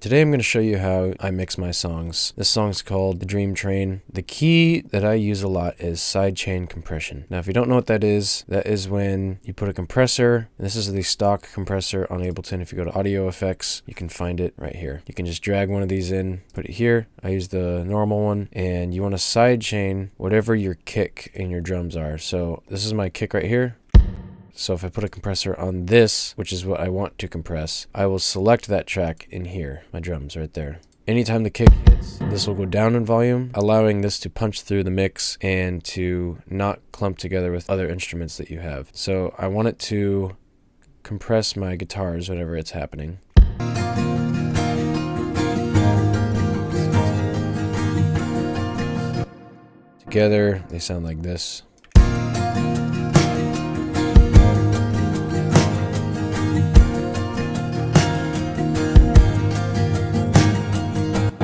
Today I'm going to show you how I mix my songs. This song's called The Dream Train. The key that I use a lot is sidechain compression. Now if you don't know what that is when you put a compressor, and this is the stock compressor on Ableton. If you go to audio effects, you can find it right here. You can just drag one of these in, put it here. I use the normal one, and you want to sidechain whatever your kick and your drums are. So this is my kick right here. So if I put a compressor on this, which is what I want to compress, I will select that track in here, my drums right there. Anytime the kick hits, this will go down in volume, allowing this to punch through the mix and to not clump together with other instruments that you have. So I want it to compress my guitars whenever it's happening. Together, they sound like this.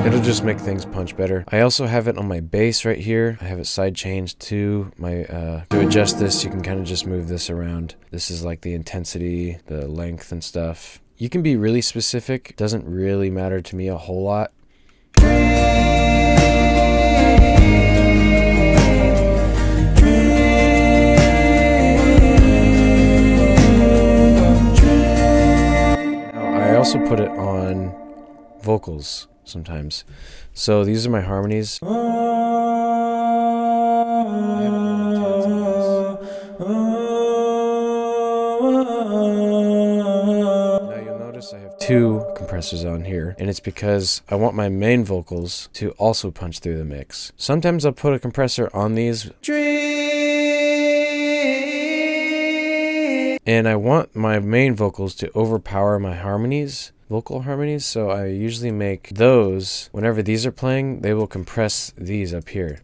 It'll just make things punch better. I also have it on my bass right here. I have it side changed to my, to adjust this, you can kind of just move this around. This is like the intensity, the length and stuff. You can be really specific. It doesn't really matter to me a whole lot. Now I also put it on vocals sometimes. So these are my harmonies. Now you'll notice I have two compressors on here, and it's because I want my main vocals to also punch through the mix. Sometimes I'll put a compressor on these. And I want my main vocals to overpower my harmonies, vocal harmonies, so I usually make those, whenever these are playing, they will compress these up here.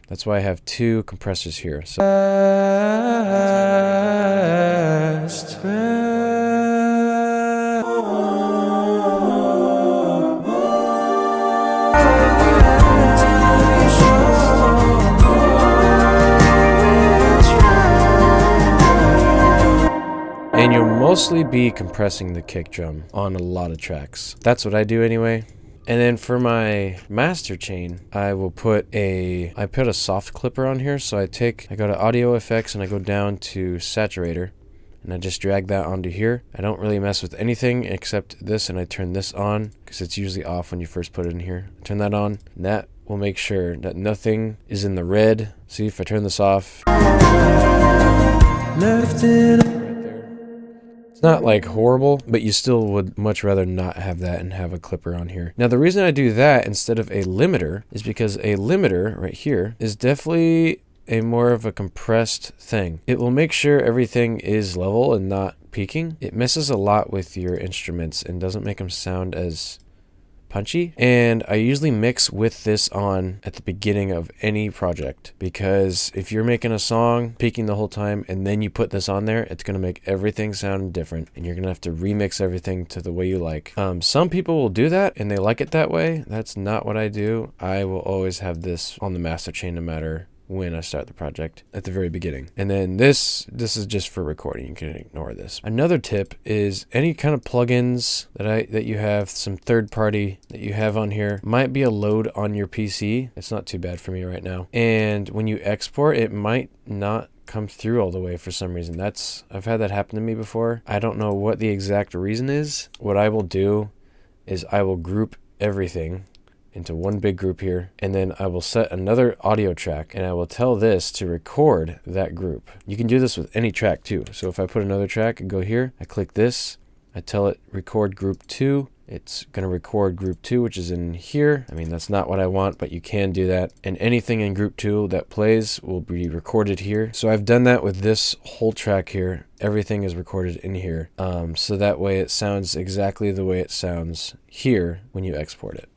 That's why I have two compressors here. So and you'll mostly be compressing the kick drum on a lot of tracks. That's what I do anyway. And then for my master chain, I put a soft clipper on here. So I go to audio effects and I go down to saturator and I just drag that onto here. I don't really mess with anything except this, and I turn this on because it's usually off when you first put it in here. I turn that on, and that will make sure that nothing is in the red. See, if I turn this off, left it not like horrible, but you still would much rather not have that and have a clipper on here. Now the reason I do that instead of a limiter is because a limiter right here is definitely a more of a compressed thing. It will make sure everything is level and not peaking. It messes a lot with your instruments and doesn't make them sound as punchy. And I usually mix with this on at the beginning of any project, because if you're making a song peaking the whole time and then you put this on there, it's going to make everything sound different and you're going to have to remix everything to the way you like. Some people will do that and they like it that way. That's not what I do. I will always have this on the master chain no matter when I start the project at the very beginning. And then this is just for recording. You can ignore this. Another tip is any kind of plugins that you have, some third party that you have on here, might be a load on your PC. It's not too bad for me right now. And when you export, it might not come through all the way for some reason. I've had that happen to me before. I don't know what the exact reason is. What I will do is I will group everything into one big group here, and then I will set another audio track and I will tell this to record that group. You can do this with any track too. So if I put another track and go here, I click this, I tell it record group 2, it's going to record group 2, which is in here. I mean, that's not what I want, but you can do that. And anything in group 2 that plays will be recorded here. So I've done that with this whole track here. Everything is recorded in here. So that way it sounds exactly the way it sounds here when you export it.